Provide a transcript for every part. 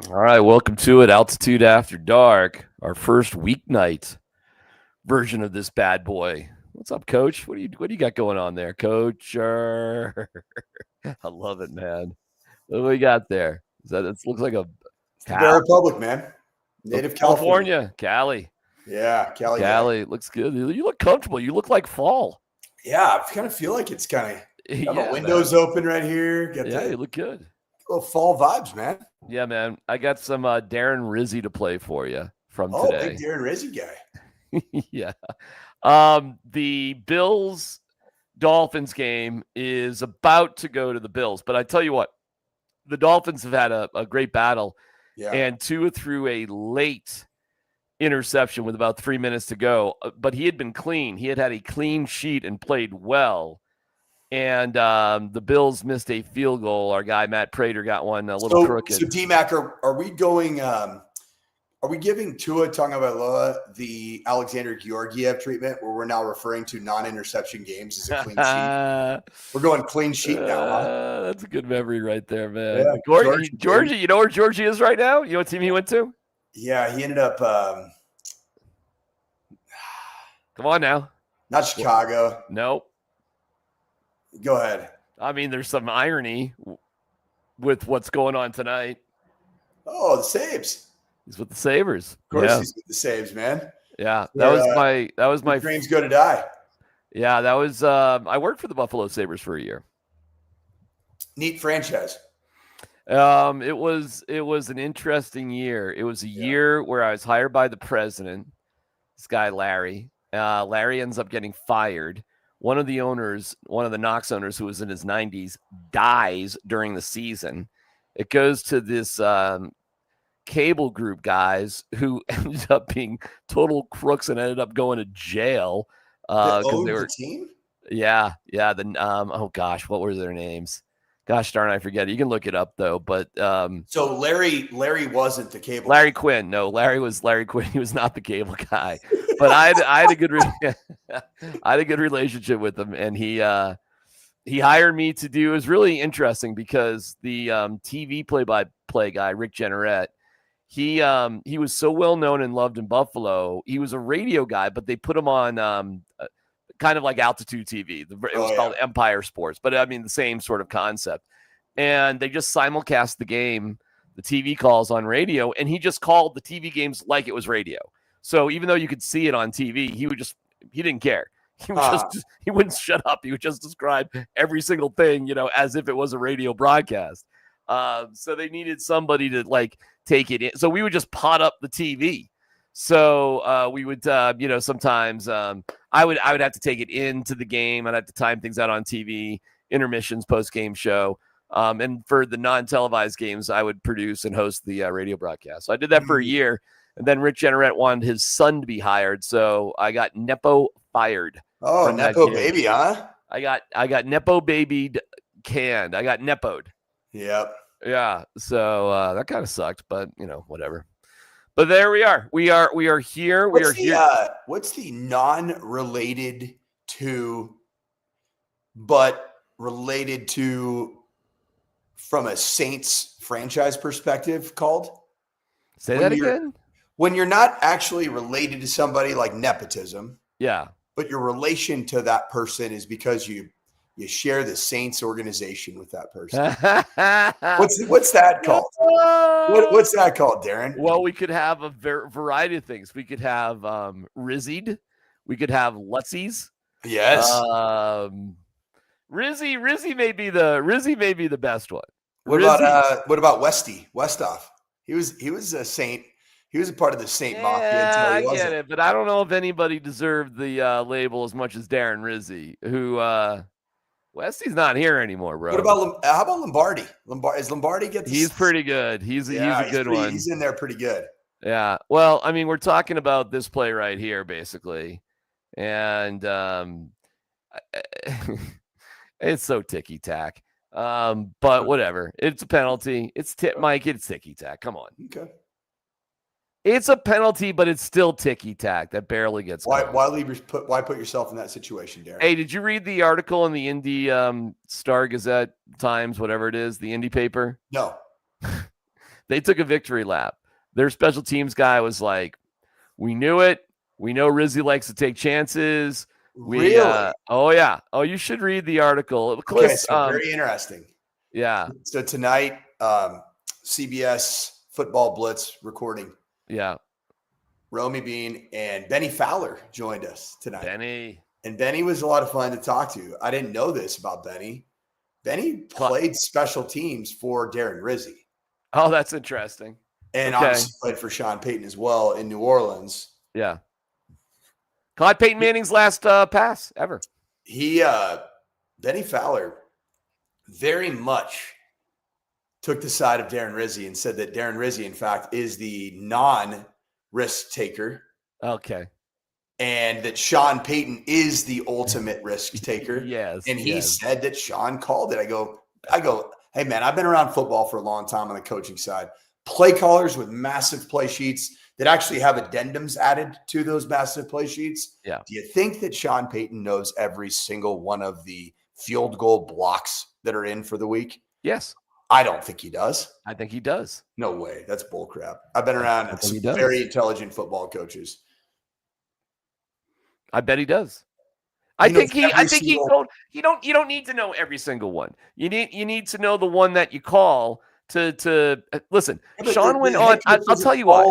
All right, welcome to it. Altitude After Dark, our first weeknight version of this bad boy. What's up, Coach? What do you got going on there, Coach? I love it, man. What do we got there? It looks like a It's the Bear cow? Republic, man. Native California. Cali. Yeah, Cali. Cali looks good. You look comfortable. You look like fall. Yeah, I kind of feel like it's kind of got the windows open right here. You look good. Little fall vibes, man. Yeah, man. I got some Darren Rizzi to play for you from Oh, today. big Darren Rizzi guy. Yeah. The Bills Dolphins game is about to go to the Bills, but I tell you what, the Dolphins have had a great battle, and Tua threw a late interception with about 3 minutes to go, but he had been clean. He had a clean sheet and played well. And the Bills missed a field goal. Our guy Matt Prater got one a little crooked. So DMac, are we going? Are we giving Tua Tagovailoa the Alexander Georgiev treatment, where we're now referring to non-interception games as a clean sheet? We're going clean sheet now. Huh? That's a good memory right there, man. Yeah, Georgie, you know where Georgie is right now? You know what team he went to? Yeah, he ended up. Come on now. Not Chicago. Nope. Go ahead. I mean, there's some irony with what's going on tonight. Oh, the Sabres. He's with the Sabres. Of course, he's with the Sabres, man. Yeah, that was my dreams go to die. Yeah, that was. I worked for the Buffalo Sabres for a year. Neat franchise. It was an interesting year. It was a year where I was hired by the president, this guy Larry. Larry ends up getting fired. One of the Knox owners, who was in his 90s, dies during the season. It goes to this cable group guys who ended up being total crooks and ended up going to jail. They were the team? Yeah. Oh gosh, what were their names? Gosh darn, I forget. You can look it up though. But so Larry wasn't the cable. Larry Quinn. No, Larry was Larry Quinn. He was not the cable guy. But I had a good relationship with him, and he hired me to do. It was really interesting because the TV play-by-play guy, Rick Jenneret, he was so well known and loved in Buffalo. He was a radio guy, but they put him on kind of like Altitude TV. It was called Empire Sports, but I mean the same sort of concept. And they just simulcast the game, the TV calls on radio, and he just called the TV games like it was radio. So even though you could see it on TV, he didn't care. He wouldn't shut up. He would just describe every single thing, as if it was a radio broadcast. So they needed somebody to take it in. So we would just pot up the TV. So we would, sometimes I would have to take it into the game. I'd have to time things out on TV, intermissions, post-game show. And for the non-televised games, I would produce and host the radio broadcast. So I did that for a year. And then Rick Jenneret wanted his son to be hired, so I got Nepo fired. Oh, Nepo baby, huh? I got Nepo babied canned. I got Nepo'd. Yep. Yeah. So that kind of sucked, but whatever. But there we are. We are here. What's the non-related to, but related to from a Saints franchise perspective called? Say that again? When you're not actually related to somebody, like nepotism. Yeah. But your relation to that person is because you share the Saints organization with that person. What's that called? What's that called, Darren? Well, we could have a variety of things. We could have Rizzied. We could have Lutsies. Yes. Rizzy may be the best one. What about Westoff? He was a Saint. He was a part of the Saint Mafia. I get it, but I don't know if anybody deserved the label as much as Darren Rizzi, who Westy's not here anymore, bro. How about Lombardi? Is Lombardi get? He's pretty good. He's a good one. He's in there pretty good. Yeah. Well, I mean, we're talking about this play right here, basically, and it's so ticky tack. But whatever. It's a penalty. Mike. It's ticky tack. Come on. Okay. It's a penalty, but it's still ticky-tack. That barely gets going. Why put yourself in that situation, Darren? Hey, did you read the article in the Indy Star Gazette Times, whatever it is, the Indy paper? No. They took a victory lap. Their special teams guy was like, we knew it. We know Rizzy likes to take chances. Really? Oh yeah. Oh, you should read the article. Okay, so very interesting. Yeah. So tonight, CBS Football Blitz recording. Yeah. Romy Bean and Benny Fowler joined us tonight. And Benny was a lot of fun to talk to. I didn't know this about Benny. Benny played special teams for Darren Rizzi. Oh, that's interesting. And obviously played for Sean Payton as well in New Orleans. Yeah. Caught Peyton Manning's last pass ever. Benny Fowler very much took the side of Darren Rizzi and said that Darren Rizzi, in fact, is the non-risk taker. Okay. And that Sean Payton is the ultimate risk taker. Yes. And he said that Sean called it. I go, hey man, I've been around football for a long time on the coaching side. Play callers with massive play sheets that actually have addendums added to those massive play sheets. Yeah. Do you think that Sean Payton knows every single one of the field goal blocks that are in for the week? Yes. I don't think he does. I think he does. No way. That's bullcrap. I've been around some very intelligent football coaches. I bet he does. You don't need to know every single one. You need to know the one that you call to listen. Yeah, Sean went on. I'll tell you why.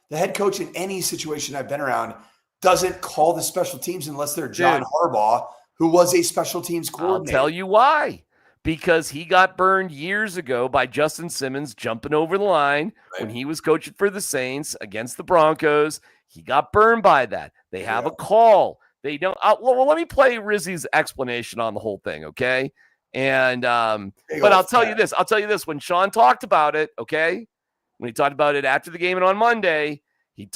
The head coach in any situation I've been around doesn't call the special teams unless they're John Harbaugh, who was a special teams coordinator. I'll tell you why. Because he got burned years ago by Justin Simmons jumping over the line when he was coaching for the Saints against the Broncos. He got burned by that. They have a call. They don't. Well, let me play Rizzi's explanation on the whole thing, okay? And but I'll tell you this. I'll tell you this. When Sean talked about it, okay, when he talked about it after the game and on Monday, he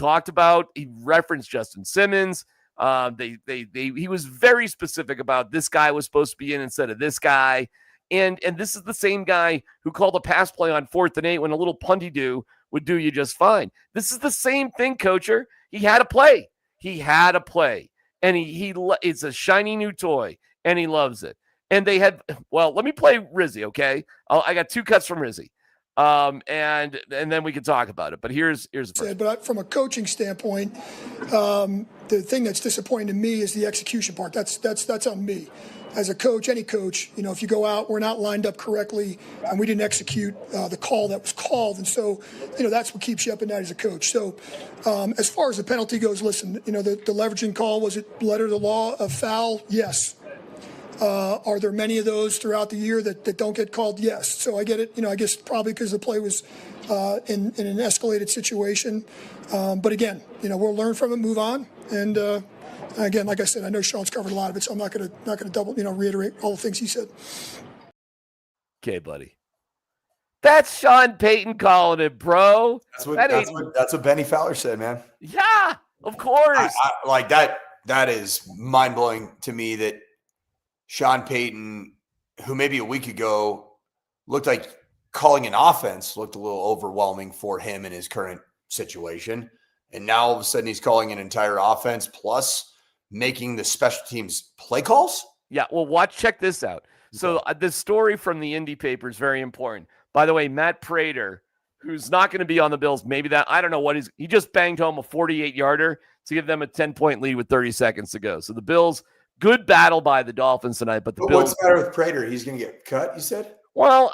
referenced Justin Simmons. He was very specific about this guy was supposed to be in instead of this guy. And this is the same guy who called a pass play on 4th and 8 when a little punty do would do you just fine. This is the same thing, coacher. He had to play. And it's a shiny new toy, and he loves it. And they had, let me play Rizzi, okay? I got 2 cuts from Rizzi, and then we can talk about it. But here's the first. But from a coaching standpoint, the thing that's disappointing to me is the execution part. That's on me. As a coach, any coach, if you go out, we're not lined up correctly, and we didn't execute the call that was called. And so, that's what keeps you up at night as a coach. So as far as the penalty goes, listen, the leveraging call, was it letter of the law of foul? Yes. Are there many of those throughout the year that don't get called? Yes. So I get it. I guess probably because the play was in an escalated situation. But again, we'll learn from it, move on. And again, like I said, I know Sean's covered a lot of it, so I'm not going to double, reiterate all the things he said. Okay, buddy. That's Sean Payton calling it, bro. That's what Benny Fowler said, man. Yeah, of course. I like that. That is mind blowing to me that Sean Payton, who maybe a week ago looked like calling an offense looked a little overwhelming for him in his current situation. And now all of a sudden he's calling an entire offense plus making the special teams play calls? Yeah, well, check this out. So this story from the Indy paper is very important. By the way, Matt Prater, who's not going to be on the Bills, I don't know he just banged home a 48-yarder to give them a 10-point lead with 30 seconds to go. So the Bills, good battle by the Dolphins tonight. But Bills. What's the matter with Prater? He's going to get cut, you said? Well,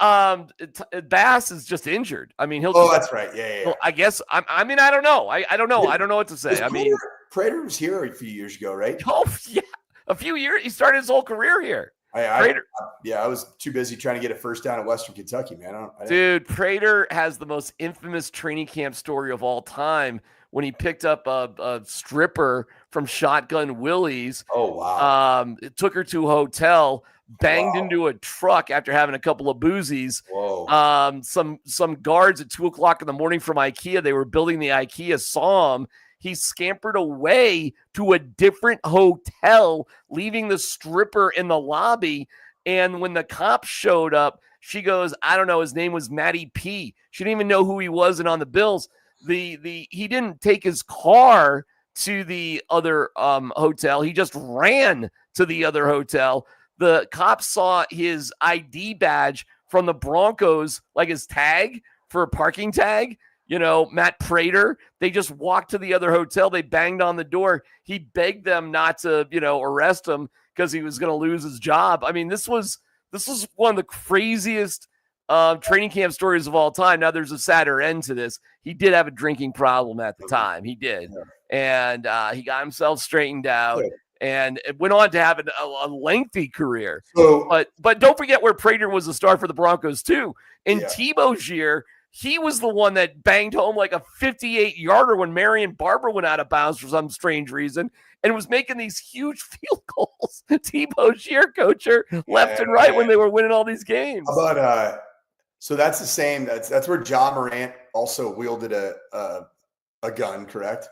Bass is just injured. I mean, that's right. Yeah. Well, I guess. I mean, I don't know. I don't know. I don't know what to say. Prater was here a few years ago, right? Oh, yeah. A few years. He started his whole career here. I was too busy trying to get a first down in Western Kentucky, man. Dude, Prater has the most infamous training camp story of all time when he picked up a stripper from Shotgun Willie's. Oh, wow. It took her to a hotel, banged into a truck after having a couple of boozies. Whoa. Some guards at 2:00 in the morning from IKEA, they were building the IKEA, saw him. He scampered away to a different hotel, leaving the stripper in the lobby. And when the cops showed up, she goes, I don't know, his name was Matty P. She didn't even know who he was and on the Bills. He didn't take his car to the other hotel. He just ran to the other hotel. The cops saw his ID badge from the Broncos, like his tag for a parking tag. Matt Prater, they just walked to the other hotel. They banged on the door. He begged them not to, arrest him because he was going to lose his job. I mean, this was one of the craziest training camp stories of all time. Now, there's a sadder end to this. He did have a drinking problem at the time. He did. And he got himself straightened out. And it went on to have a lengthy career. But don't forget where Prater was a star for the Broncos, too. In Tebow's year, he was the one that banged home like a 58-yarder when Marion Barber went out of bounds for some strange reason and was making these huge field goals. Tebow's year, coacher, left and right when they were winning all these games. How about so that's the same. That's where John Morant also wielded a gun, correct?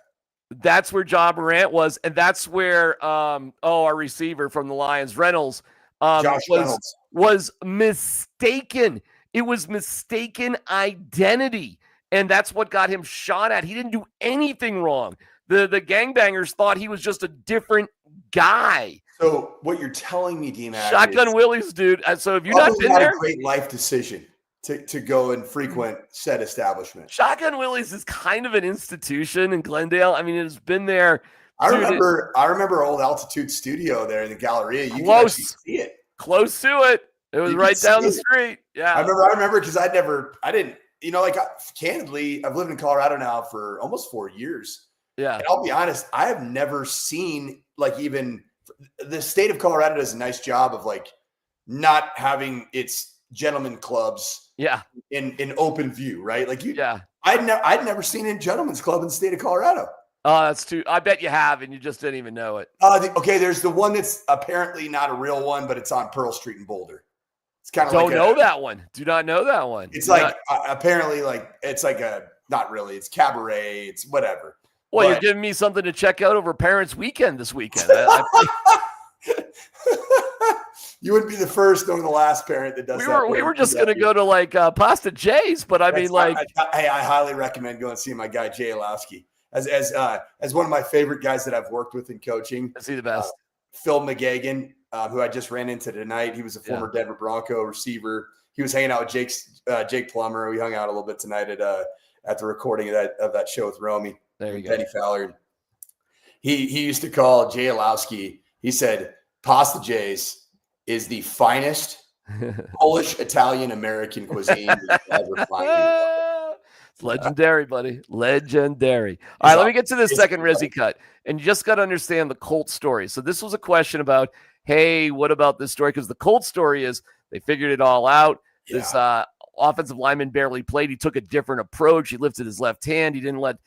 That's where John Morant was, and that's where our receiver from the Lions, Reynolds, was mistaken. It was mistaken identity, and that's what got him shot at. He didn't do anything wrong. The gangbangers thought he was just a different guy. So what you're telling me, DMac, Shotgun Willie's, dude. So if you've not been there, a great life decision to go and frequent said establishment. Shotgun Willie's is kind of an institution in Glendale. I mean, it's been there. I remember Old Altitude Studio there in the Galleria. You can actually see it. Close to it. It was right down the street. Yeah. I remember because candidly, I've lived in Colorado now for almost 4 years. Yeah. And I'll be honest, I have never seen even the state of Colorado does a nice job of not having its gentlemen clubs in open view, right? I'd never seen a gentleman's club in the state of Colorado. Oh, that's too. I bet you have, and you just didn't even know it. Okay, there's the one that's apparently not a real one, but it's on Pearl Street in Boulder. It's kind of know that one. Do not know that one. It's apparently it's not really. It's cabaret. It's whatever. Well, you're giving me something to check out over Parents' Weekend this weekend. You wouldn't be the first nor the last parent that does that. We were just going to go to Pasta J's, but I highly recommend going and see my guy Jay Alowski as one of my favorite guys that I've worked with in coaching. Is he the best? Phil McGagan, who I just ran into tonight. He was a former Denver Bronco receiver. He was hanging out with Jake Plummer. We hung out a little bit tonight at the recording of that show with Romy. There you go. Penny Fowler. He used to call Jay Alowski. He said, Pasta J's is the finest Polish, Italian, American cuisine you'll ever find. It's legendary, buddy. Legendary. All right, let me get to this second Rizzy cut. And you just got to understand the Colt story. So this was a question about, hey, what about this story? Because the Colt story is they figured it all out. Yeah. This offensive lineman barely played. He took a different approach. He lifted his left hand. He didn't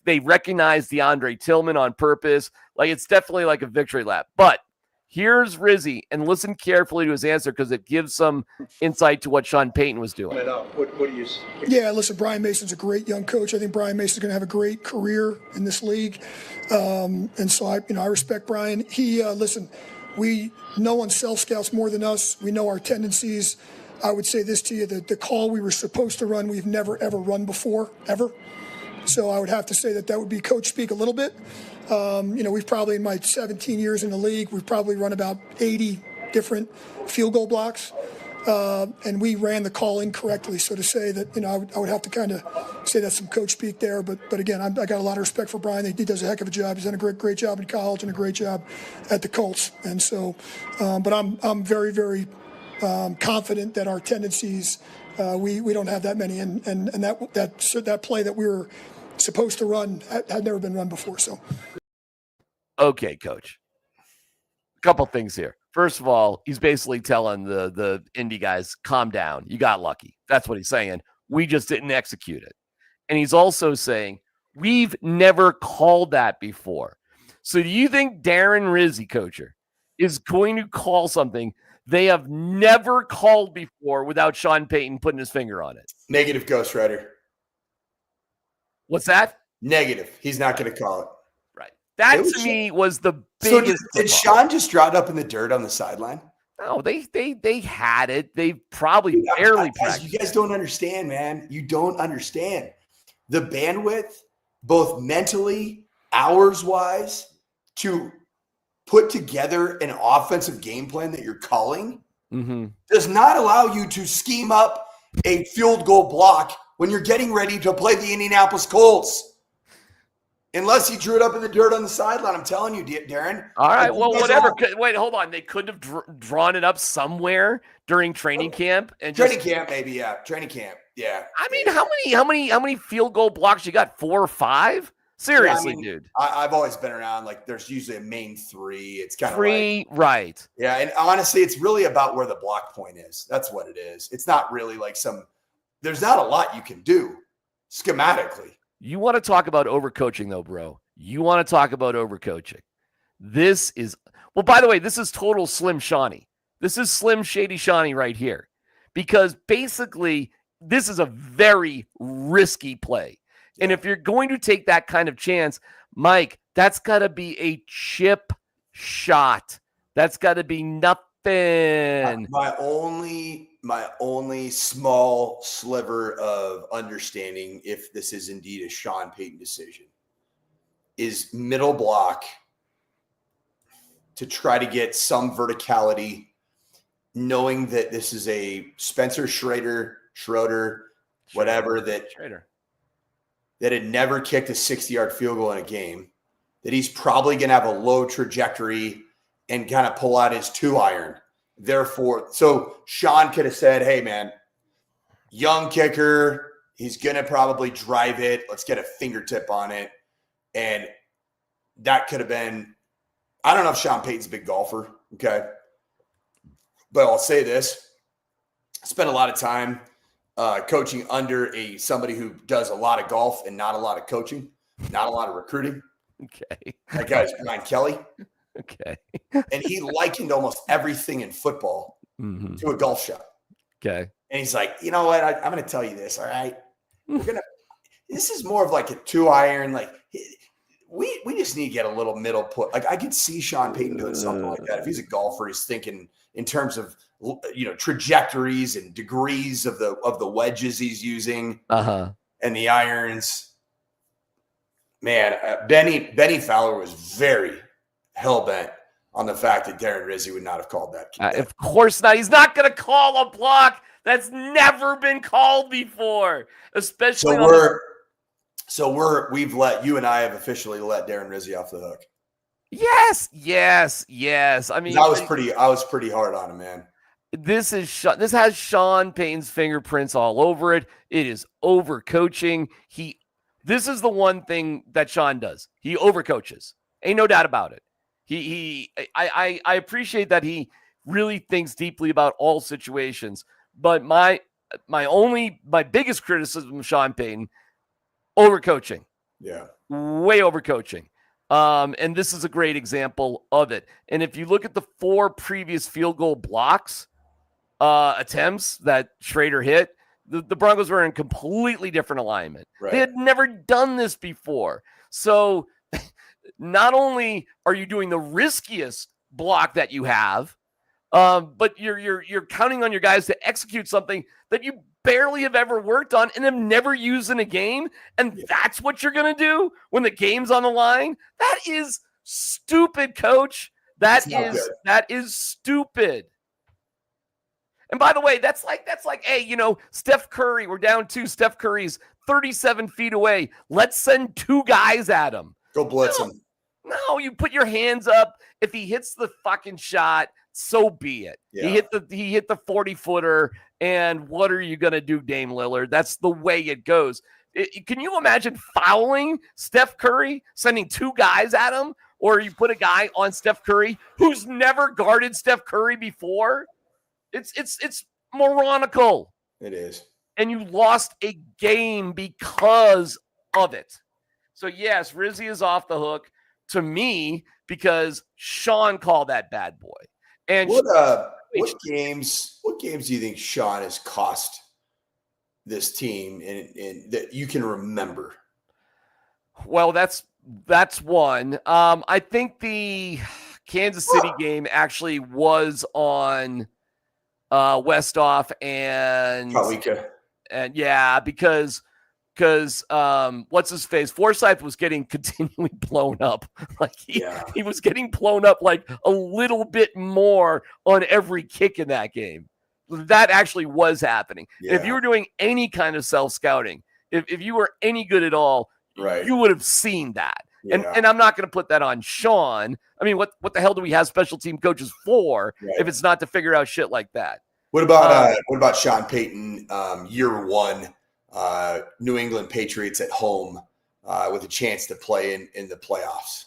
they recognized DeAndre Tillman on purpose. It's definitely like a victory lap. But here's Rizzy, and listen carefully to his answer because it gives some insight to what Sean Payton was doing. What do you see? Yeah, listen, Brian Mason's a great young coach. I think Brian Mason's going to have a great career in this league. And so I respect Brian. No one self-scouts more than us. We know our tendencies. I would say this to you, that the call we were supposed to run, we've never, ever run before, ever. So I would have to say that would be coach speak a little bit. We've probably, in my 17 years in the league, we've probably run about 80 different field goal blocks. And we ran the call incorrectly. So to say that, I would have to kind of say that's some coach speak there. But again, I got a lot of respect for Brian. He does a heck of a job. He's done a great job in college and a great job at the Colts. And so, but I'm very, very confident that our tendencies, we don't have that many. And that play that we were supposed to run had never been run before. So. Okay, coach. A couple things here. First of all, he's basically telling the indie guys, calm down. You got lucky. That's what he's saying. We just didn't execute it. And he's also saying, we've never called that before. So do you think Darren Rizzi, coacher, is going to call something they have never called before without Sean Payton putting his finger on it? Negative, Ghost Rider. What's that? Negative. He's not going to call it. Right. That to me was the biggest. So did Sean just drop up in the dirt on the sideline? No, they had it. They probably barely practiced. You guys don't understand, man. You don't understand. The bandwidth, both mentally, hours-wise, to put together an offensive game plan that you're calling does not allow you to scheme up a field goal block when you're getting ready to play the Indianapolis Colts. Unless he drew it up in the dirt on the sideline. I'm telling you, Darren. All right, well, whatever. Wait, hold on. They couldn't have drawn it up somewhere during training camp. And Training camp, maybe, yeah. Training camp, yeah. I mean, how many field goal blocks you got? 4 or 5? Seriously, dude. I've always been around, like, there's usually a main 3. It's kind of like, right. Yeah, and honestly, it's really about where the block point is. That's what it is. It's not really like there's not a lot you can do schematically. You want to talk about overcoaching, though, bro. You want to talk about overcoaching. This is, well, by the way, this is total Slim Shawnee. This is Slim Shady Shawnee right here. Because basically, this is a very risky play. Yeah. And if you're going to take that kind of chance, Mike, that's got to be a chip shot. That's got to be nothing. My only small sliver of understanding, if this is indeed a Sean Payton decision, is middle block to try to get some verticality, knowing that this is a Spencer Schroeder, whatever, that had never kicked a 60-yard field goal in a game, that he's probably going to have a low trajectory and kind of pull out his 2-iron. Therefore, so Sean could have said, hey, man, young kicker, he's going to probably drive it. Let's get a fingertip on it. And that could have been, I don't know if Sean Payton's a big golfer, okay? But I'll say this. I spent a lot of time coaching under somebody who does a lot of golf and not a lot of coaching, not a lot of recruiting. Okay. That guy's Brian Kelly. Okay. And he likened almost everything in football to a golf shot. Okay. And he's like, you know what? I'm going to tell you this. All right. This is more of like a 2-iron. Like we just need to get a little middle put. Like I could see Sean Payton doing something like that. If he's a golfer, he's thinking in terms of, trajectories and degrees of the wedges he's using and the irons. Man, Benny Fowler was very hell-bent on the fact that Darren Rizzi would not have called that. Of course not. He's not going to call a block that's never been called before, especially. We've let you and I have officially let Darren Rizzi off the hook. Yes. I mean, I was pretty hard on him, man. This has Sean Payton's fingerprints all over it. It is overcoaching. This is the one thing that Sean does. He overcoaches. Ain't no doubt about it. I appreciate that he really thinks deeply about all situations. But my biggest criticism of Sean Payton, overcoaching. Yeah. Way overcoaching. And this is a great example of it. And if you look at the 4 previous field goal blocks, attempts that Schrader hit, the Broncos were in completely different alignment. Right. They had never done this before. So not only are you doing the riskiest block that you have, but you're counting on your guys to execute something that you barely have ever worked on and have never used in a game. And that's what you're going to do when the game's on the line. That is stupid, coach. That is stupid. And by the way, that's like, hey, Steph Curry, we're down 2. Steph Curry's 37 feet away. Let's send 2 guys at him. Go blitz him. No, you put your hands up. If he hits the fucking shot, so be it. Yeah. He hit the 40-footer, and what are you going to do, Dame Lillard? That's the way it goes. Can you imagine fouling Steph Curry, sending 2 guys at him? Or you put a guy on Steph Curry who's never guarded Steph Curry before? It's moronical. It is. And you lost a game because of it. So yes, Rizzi is off the hook to me because Sean called that bad boy. And what games do you think Sean has cost this team and that you can remember? Well, that's one. I think the Kansas City game actually was on Westhoff and Kalika. And yeah, because what's his face? Forsyth was getting continually blown up. Like he was getting blown up like a little bit more on every kick in that game. that actually was happening. Yeah. If you were doing any kind of self-scouting, if you were any good at all, Right. you would have seen that. Yeah. And I'm not going to put that on Sean. I mean, what the hell do we have special team coaches for if it's not to figure out shit like that? What about Sean Payton, year one, New England Patriots at home with a chance to play in the playoffs?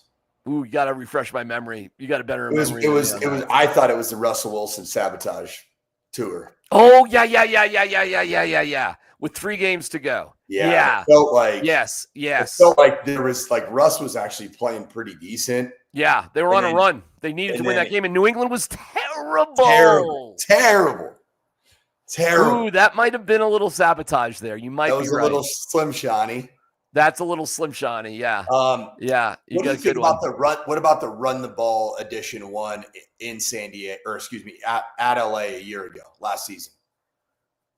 Ooh, you got to refresh my memory. You got a better memory. It was. I thought it was the Russell Wilson sabotage tour. Oh yeah. With 3 games to go. Yeah. It felt like yes. It felt like there was Russ was actually playing pretty decent. Yeah, they were on a run. They needed to win that game, and New England was terrible. Terrible. Ooh, that might have been a little sabotage there. You might be right. That was a little slim shiny. That's a little slim shiny, yeah. Yeah, what do you think about the run? What about the run the ball edition one in San Diego, or excuse me, at LA a year ago, last season?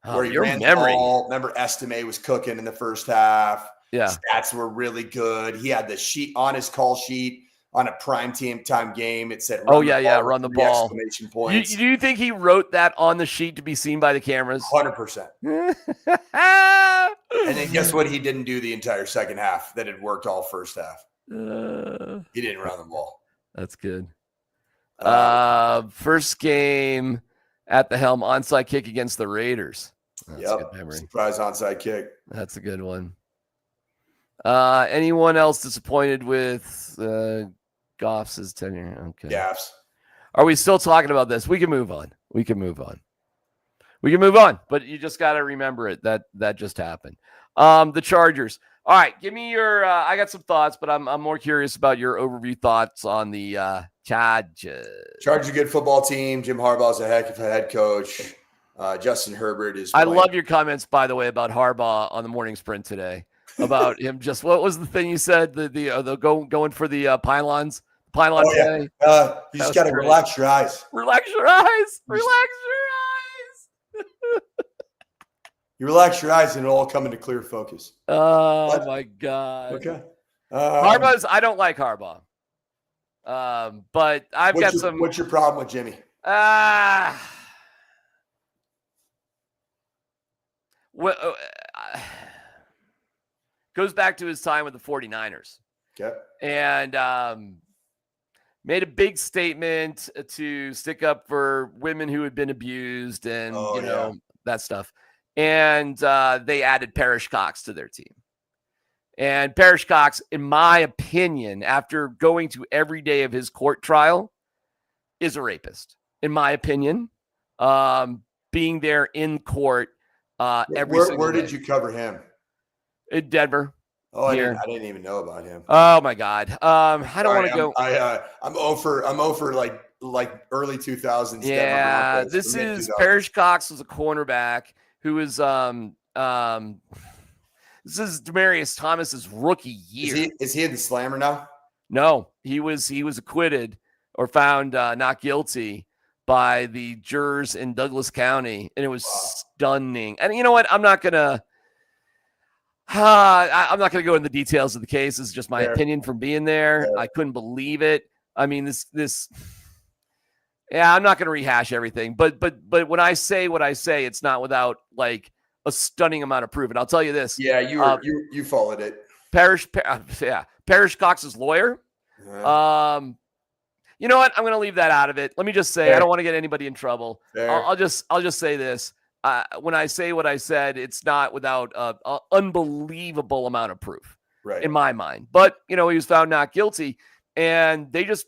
Oh, where he ran the ball. Remember, Estime was cooking in the first half. Yeah. Stats were really good. He had the sheet on his call sheet on a prime time game. It said, run the ball. Exclamation points. Do you think he wrote that on the sheet to be seen by the cameras? 100%. And then guess what? He didn't do the entire second half that had worked all first half. He didn't run the ball. That's good. First game at the helm, onside kick against the Raiders. That's a good memory. Surprise onside kick. That's a good one. Anyone else disappointed with Goff's tenure? Okay. Gaffs. Are we still talking about this? We can move on. But you just got to remember it. That just happened. The Chargers. All right, give me your. I got some thoughts, but I'm more curious about your overview thoughts on the Chargers. Chargers a good football team. Jim Harbaugh's a heck of a head coach. Justin Herbert is. I love your comments, by the way, about Harbaugh on the morning sprint today. About him, just what was the thing you said? The going for the pylons. Pylon today. You just got to relax your eyes. Relax your eyes. You relax your eyes and it'll all come into clear focus. Oh my God. Okay. Harbaugh's. I don't like Harbaugh. But I've got some. What's your problem with Jimmy? Goes back to his time with the 49ers. Okay. And made a big statement to stick up for women who had been abused and, that stuff. And they added Parrish Cox to their team. And Parrish Cox, in my opinion, after going to every day of his court trial, is a rapist. In my opinion, being there in court every single day. Where did you cover him? In Denver. Oh, I didn't even know about him. Oh my God. I don't want to go. I'm over like early 2000s. Yeah, this is Parrish Cox was a cornerback who was this is Demaryius Thomas's rookie year. Is he in the slammer now? No, he was acquitted or found not guilty by the jurors in Douglas County, and it was stunning. And you know what? I'm not gonna go into the details of the case. This is just my opinion from being there. I couldn't believe it. I mean, this. Yeah, I'm not going to rehash everything, but when I say what I say, it's not without like a stunning amount of proof. And I'll tell you this. Yeah, you followed it. Parrish Cox's lawyer. You know what? I'm going to leave that out of it. Let me just say, I don't want to get anybody in trouble. I'll just say this. When I say what I said, it's not without an unbelievable amount of proof, in my mind. But, he was found not guilty, and they just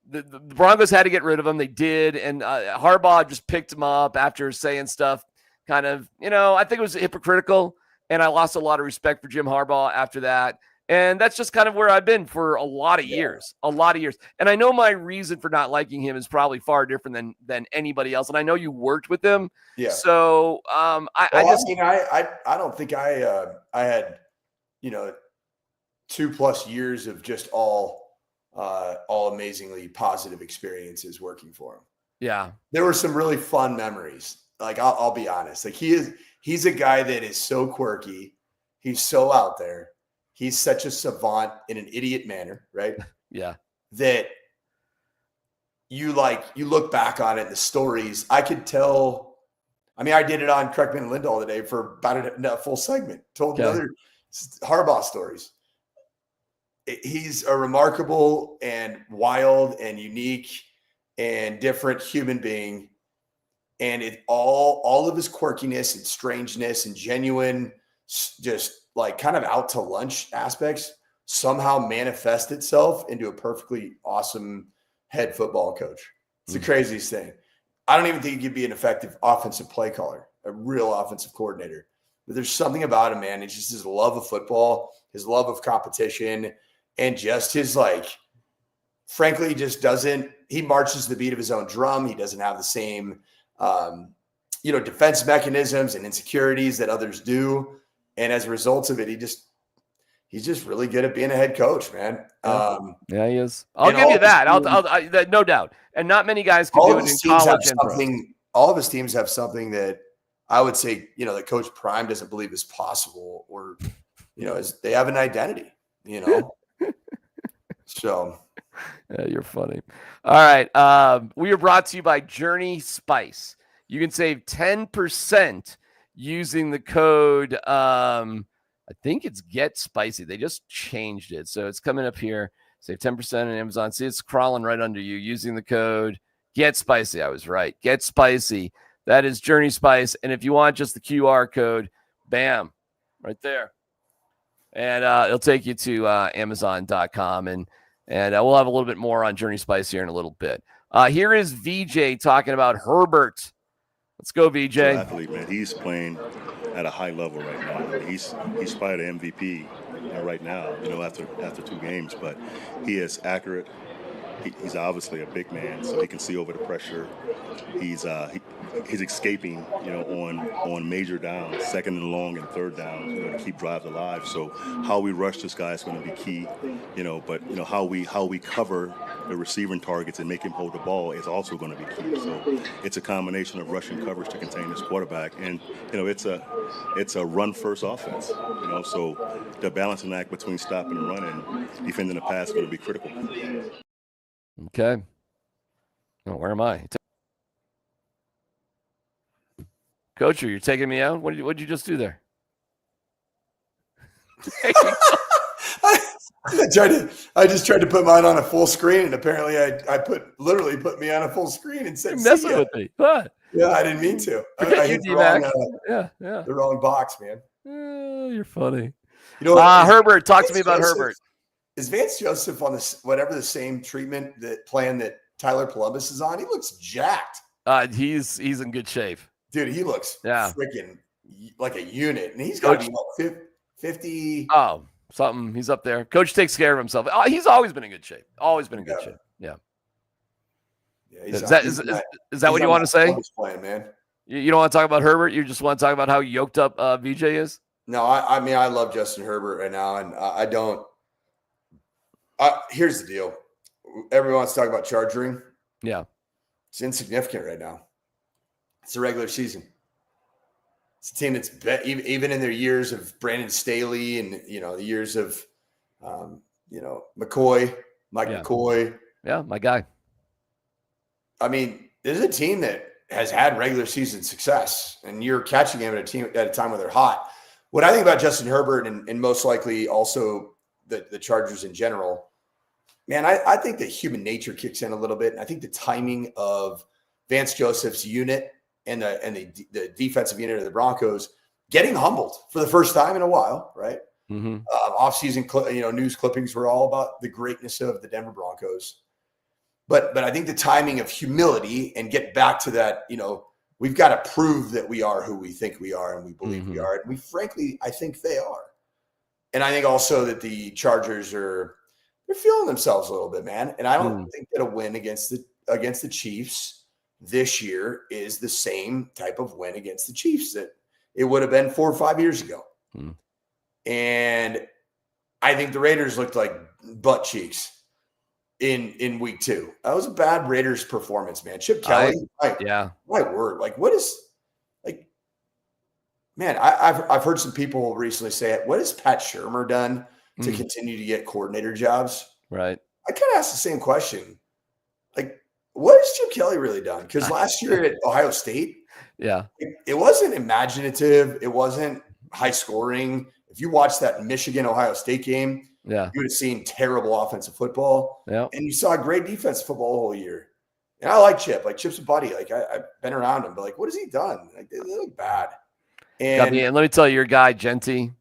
the Broncos had to get rid of him. They did, and Harbaugh just picked him up after saying stuff kind of, I think it was hypocritical, and I lost a lot of respect for Jim Harbaugh after that. And that's just kind of where I've been for a lot of years. And I know my reason for not liking him is probably far different than anybody else. And I know you worked with him. Yeah. So I don't think I had, 2+ years of just all amazingly positive experiences working for him. Yeah. There were some really fun memories. Like, I'll be honest. Like, he's a guy that is so quirky. He's so out there. He's such a savant in an idiot manner, right? Yeah. That you look back on it, the stories, I could tell. I mean, I did it on Kreckman and Lindahl today for about a full segment, told another Harbaugh stories. He's a remarkable and wild and unique and different human being. And it all of his quirkiness and strangeness and genuine, just like kind of out to lunch aspects somehow manifest itself into a perfectly awesome head football coach. It's the craziest thing. I don't even think he could be an effective offensive play caller, a real offensive coordinator. But there's something about him, man. It's just his love of football, his love of competition, and just his frankly, he just doesn't – he marches the beat of his own drum. He doesn't have the same defense mechanisms and insecurities that others do. And as a result of it, he's just really good at being a head coach, man. Yeah, he is. I'll give you that. No doubt. And not many guys can do it in college and pro. All of his teams have something that I would say, that Coach Prime doesn't believe is possible, or, they have an identity, So. Yeah, you're funny. All right. We are brought to you by Journey Spice. You can save 10% using the code. I think it's Get Spicy. They just changed it. So it's coming up here. Save 10% on Amazon. See, it's crawling right under you using the code Get Spicy. I was right. Get Spicy. That is Journey Spice. And if you want just the QR code, bam, right there. And it'll take you to Amazon.com. And we'll have a little bit more on Journey Spice here in a little bit. Here is VJ talking about Herbert. Let's go, VJ. Athlete, man. He's playing at a high level right now. He's probably the MVP right now, after 2 games. But he is accurate. He's obviously a big man, so he can see over the pressure. He's escaping, on major downs, second and long and third down, to keep drives alive. So how we rush this guy is going to be key, But how we cover the receiving targets and make him hold the ball is also going to be key. So it's a combination of rushing coverage to contain this quarterback, and it's a run first offense. So the balancing act between stopping and running, defending the pass is going to be critical. Okay. Oh, where am I? Coach, you're taking me out? What did you just do there? I just tried to put mine on a full screen, and apparently I literally put me on a full screen and said, "You're messing with me." What? Yeah, I didn't mean to. I hit the wrong box, man. You're funny. Herbert, talk to me about Herbert. Is Vance Joseph on this the same treatment plan that Tyler Columbus is on? He looks jacked. He's in good shape. Dude, he looks freaking like a unit. And he's got to be 50. Oh, something. He's up there. Coach takes care of himself. He's always been in good shape. Always been in good shape. Yeah. Is that what you want to say? Playing, man. You don't want to talk about Herbert? You just want to talk about how yoked up VJ is? No, I mean, I love Justin Herbert right now, and I don't. Here's the deal. Everyone wants to talk about charging. Yeah. It's insignificant right now. It's a regular season. It's a team that's even in their years of Brandon Staley and, the years of, McCoy, Mike McCoy. Yeah, my guy. I mean, this is a team that has had regular season success, and you're catching them at a time when they're hot. What I think about Justin Herbert and most likely also the Chargers in general, man, I think that human nature kicks in a little bit. And I think the timing of Vance Joseph's unit and the defensive unit of the Broncos getting humbled for the first time in a while, right? Mm-hmm. Off-season, news clippings were all about the greatness of the Denver Broncos. But I think the timing of humility and get back to that, we've got to prove that we are who we think we are and we believe we are. And I think they are. And I think also that the Chargers they're feeling themselves a little bit, man. And I don't think that a win against the Chiefs this year is the same type of win against the Chiefs that it would have been 4 or 5 years ago. And I think the Raiders looked like butt cheeks in week 2. That was a bad Raiders performance, man. Chip Kelly. My word. What is man, I've heard some people recently say it. What has Pat Shurmur done to continue to get coordinator jobs? Right. I kind of asked the same question. what has Chip Kelly really done? Because last year at Ohio State, Yeah. it wasn't imaginative. It wasn't high scoring. If you watch that Michigan-Ohio State game, Yeah. you would have seen terrible offensive football. Yeah. And you saw great defensive football the whole year. And I like Chip. Like, Chip's a buddy. Like, I've been around him. But, like, what has he done? Like, they look bad. And let me tell you, your guy, Genty,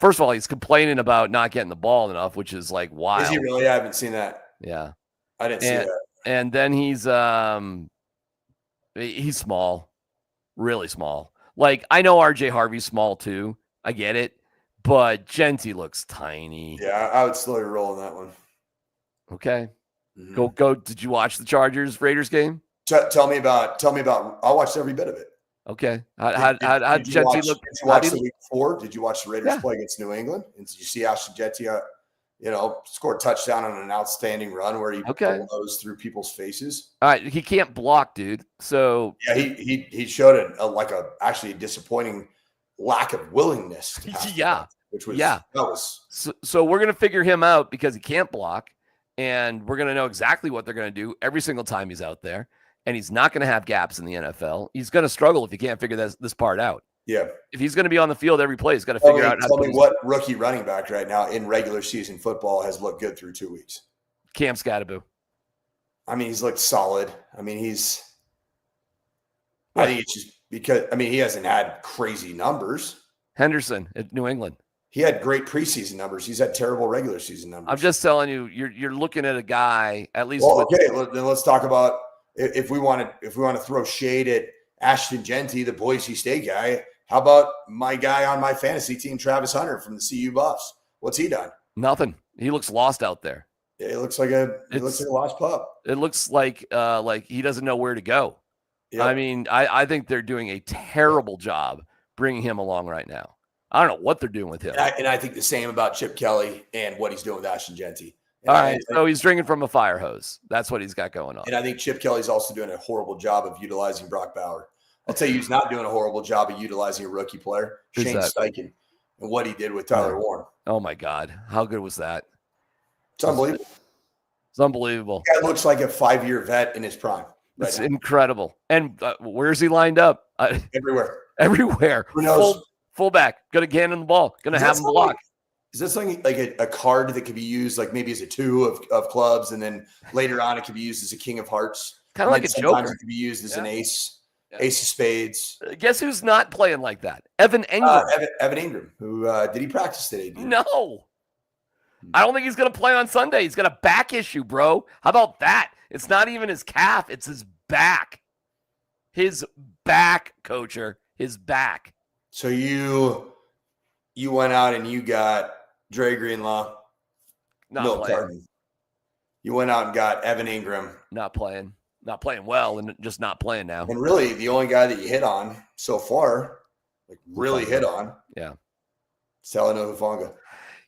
first of all, he's complaining about not getting the ball enough, which is, like, wild. is he really? I haven't seen that. Yeah. I didn't see that. And then he's small, really small. Like, I know RJ Harvey's small too. I get it. But Genty looks tiny. Yeah, I would slowly roll on that one. Okay. Go. Did you watch the Chargers-Raiders game? Tell me about. I watched every bit of it. Okay. How did Genty look? Did you watch the week before? Did you watch the Raiders play against New England? And did you see Ashton Genty, scored a touchdown on an outstanding run where he bulldozed through people's faces? All right. He can't block, dude. So yeah, he showed actually a disappointing lack of willingness to pass which was so we're gonna figure him out because he can't block, and we're gonna know exactly what they're gonna do every single time he's out there, and he's not gonna have gaps in the NFL. He's gonna struggle if he can't figure this part out. Yeah, if he's gonna be on the field every play, he's got to figure out. Tell me what rookie running back right now in regular season football has looked good through 2 weeks. Cam Scatterbo. I mean, he's looked solid. I mean, I think it's just because he hasn't had crazy numbers. Henderson at New England. He had great preseason numbers. He's had terrible regular season numbers. I'm just telling you, you're looking at a guy at least. Well, then let's talk about if we want to throw shade at Ashton Genty, the Boise State guy. How about my guy on my fantasy team, Travis Hunter from the CU Buffs? What's he done? Nothing. He looks lost out there. Yeah, it looks like a lost pup. It looks like he doesn't know where to go. Yep. I mean, I think they're doing a terrible job bringing him along right now. I don't know what they're doing with him. And I think the same about Chip Kelly and what he's doing with Ashton Genty. All right, so he's drinking from a fire hose. That's what he's got going on. And I think Chip Kelly's also doing a horrible job of utilizing Brock Bauer. I'll tell you who's not doing a horrible job of utilizing a rookie player, Shane Steichen, and what he did with Tyler Warren. Oh, my God. How good was that? It's unbelievable. It's unbelievable. That looks like a 5-year vet in his prime. It's incredible. And where's he lined up? Everywhere. Who knows? Fullback. Going to hand him the ball. Going to have him block. Is this something like a card that could be used like maybe as a 2 of clubs, and then later on it could be used as a king of hearts? Kind of like a joker. It could be used as an ace. Ace of spades. Guess who's not playing like that? Evan Ingram. Evan Ingram, who did he practice today? No. I don't think he's going to play on Sunday. He's got a back issue, bro. How about that? It's not even his calf. It's his back. His back, coacher. His back. So you went out and you got Dre Greenlaw. Not playing. You went out and got Evan Ingram. Not playing. Not playing well and just not playing now. And really, the only guy that you hit on so far, hit on. Yeah. Talanoa Hufanga.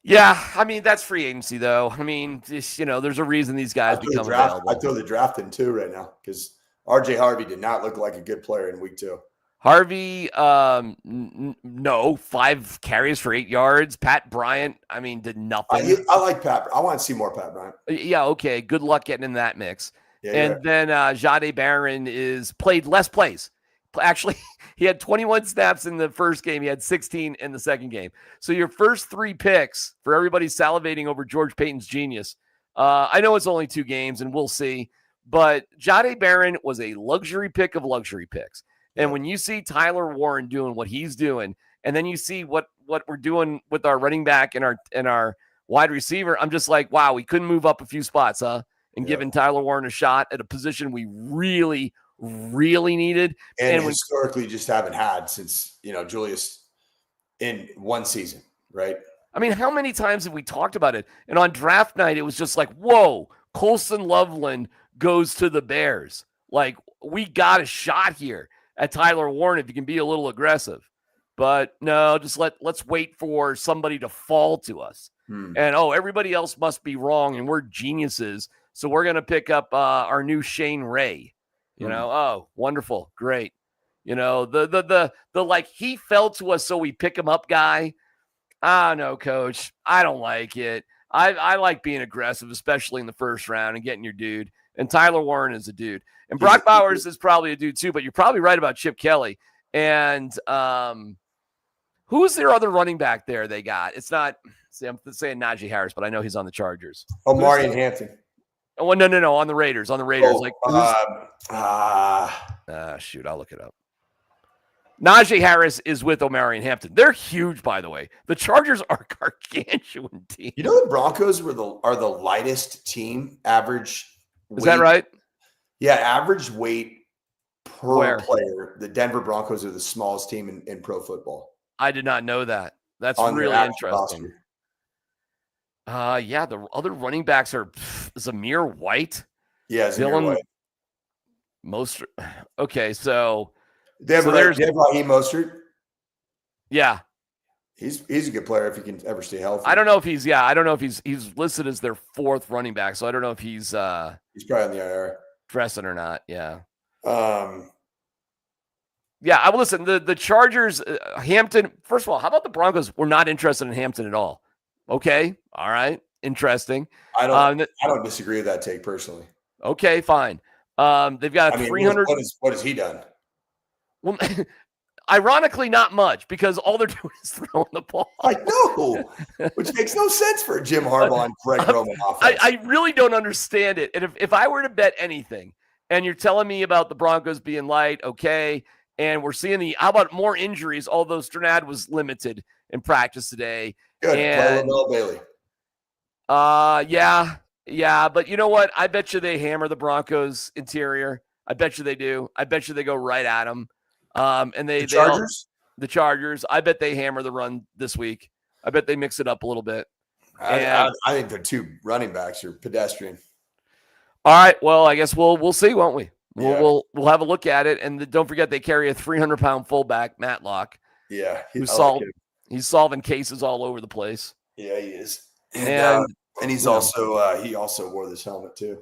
Yeah. I mean, that's free agency, though. I mean, there's a reason these guys become available. I throw the draft in, too, right now, because RJ Harvey did not look like a good player in week 2. Harvey, no, 5 carries for 8 yards. Pat Bryant, did nothing. I like Pat. I want to see more Pat Bryant. Yeah, okay. Good luck getting in that mix. Yeah, then Jahdae Barron played less plays. Actually, he had 21 snaps in the first game. He had 16 in the second game. So your first 3 picks, for everybody salivating over George Payton's genius, I know it's only 2 games, and we'll see. But Jahdae Barron was a luxury pick of luxury picks. And when you see Tyler Warren doing what he's doing, and then you see what we're doing with our running back and our wide receiver, I'm just like, wow, we couldn't move up a few spots, huh? And giving Tyler Warren a shot at a position we really, really needed. And historically just haven't had since, Julius in one season, right? I mean, how many times have we talked about it? And on draft night, it was just like, whoa, Colson Loveland goes to the Bears. Like, we got a shot here at Tyler Warren if you can be a little aggressive. But no, just let's wait for somebody to fall to us. And, everybody else must be wrong, and we're geniuses. So we're going to pick up our new Shane Ray. Oh, wonderful. Great. The like he fell to us so we pick him up guy. No, coach. I don't like it. I like being aggressive, especially in the first round and getting your dude. And Tyler Warren is a dude. And Brock Bowers is probably a dude too, but you're probably right about Chip Kelly. And who's their other running back there they got? It's not, I'm saying Najee Harris, but I know he's on the Chargers. Omari and Hampton. Oh, no, on the Raiders. On the Raiders. Shoot, I'll look it up. Najee Harris is with Omari and Hampton. They're huge, by the way. The Chargers are a gargantuan team. You know the Broncos are the lightest team, average weight. Is that right? Yeah, average weight per player. The Denver Broncos are the smallest team in pro football. I did not know that. That's really interesting. Yeah, the other running backs are Zamir White. Yeah, Zamir White. Most okay, so there's Raheem Mostert. Yeah, he's a good player if he can ever stay healthy. I don't know if he's listed as their fourth running back, so I don't know if he's probably on the IR dressing or not. Yeah. Yeah, I will listen. The Chargers, Hampton. First of all, how about the Broncos? We're not interested in Hampton at all. Okay, all right, interesting. I don't disagree with that take personally. Okay, fine. They've got 300. What has he done? Well, ironically, not much because all they're doing is throwing the ball. I know, which makes no sense for Jim Harbaugh and Greg Roman offense. I really don't understand it. And if I were to bet anything, and you're telling me about the Broncos being light, okay, and we're seeing how about more injuries? Although Strnad was limited in practice today. Good, play LaMelo Bailey. Yeah, but you know what? I bet you they hammer the Broncos interior. I bet you they do. I bet you they go right at them. And the Chargers? The Chargers. I bet they hammer the run this week. I bet they mix it up a little bit. I think their two running backs are pedestrian. All right. Well, I guess we'll see, won't we? We'll have a look at it. And don't forget they carry a 300-pound fullback, Matlock. Yeah, he's solving cases all over the place. Yeah, he is. And he's also he also wore this helmet too.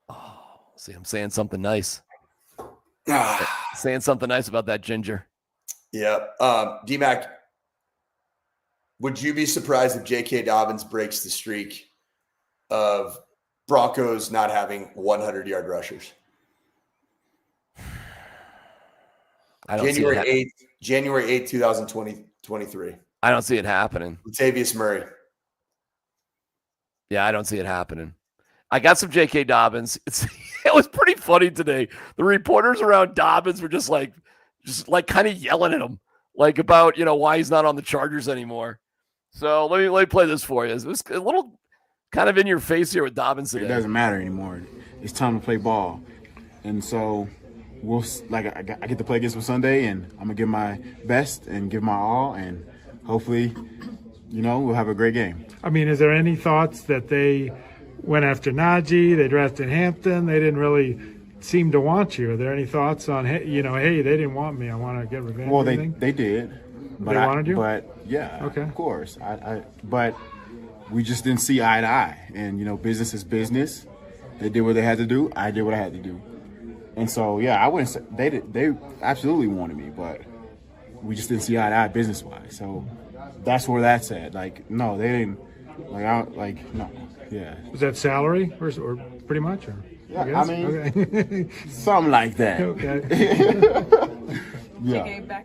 Oh, see, I'm saying something nice. Saying something nice about that ginger. Yeah. DMac, would you be surprised if J.K. Dobbins breaks the streak of Broncos not having 100-yard rushers? January 8th, 2023. I don't see it happening. Latavius Murray. Yeah, I don't see it happening. I got some J.K. Dobbins. It was pretty funny today. The reporters around Dobbins were just like kind of yelling at him, like about, why he's not on the Chargers anymore. So let me play this for you. It was a little kind of in your face here with Dobbins today. It doesn't matter anymore. It's time to play ball. And so I get to play against him Sunday, and I'm going to give my best and give my all, and hopefully, we'll have a great game. I mean, is there any thoughts that they went after Najee, they drafted Hampton, they didn't really seem to want you? Are there any thoughts on, hey, they didn't want me, I want to get revenge? Well, they did. But they wanted you? But, yeah, okay. Of course. But we just didn't see eye to eye. And, business is business. They did what they had to do. I did what I had to do. And so, yeah, I wouldn't say they absolutely wanted me, but we just didn't see eye to eye business-wise. So that's where that's at. No, they didn't. No. Yeah. Was that salary or pretty much? Or, yeah, I mean, okay. Something like that. Okay. Yeah.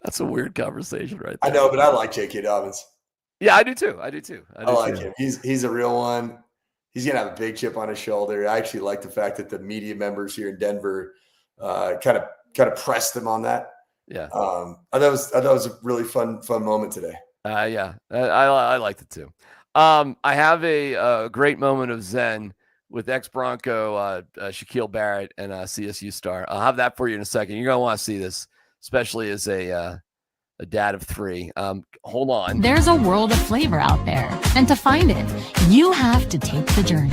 That's a weird conversation right there. I know, but I like J.K. Dobbins. Yeah, I do too. I like him. He's a real one. He's going to have a big chip on his shoulder. I actually like the fact that the media members here in Denver kind of pressed him on that. Yeah. I thought it was a really fun moment today. Yeah, I liked it too. I have a great moment of zen with ex-Bronco Shaquille Barrett and CSU star. I'll have that for you in a second. You're going to want to see this, especially as a dad of three. Hold on. There's a world of flavor out there, and to find it, you have to take the journey.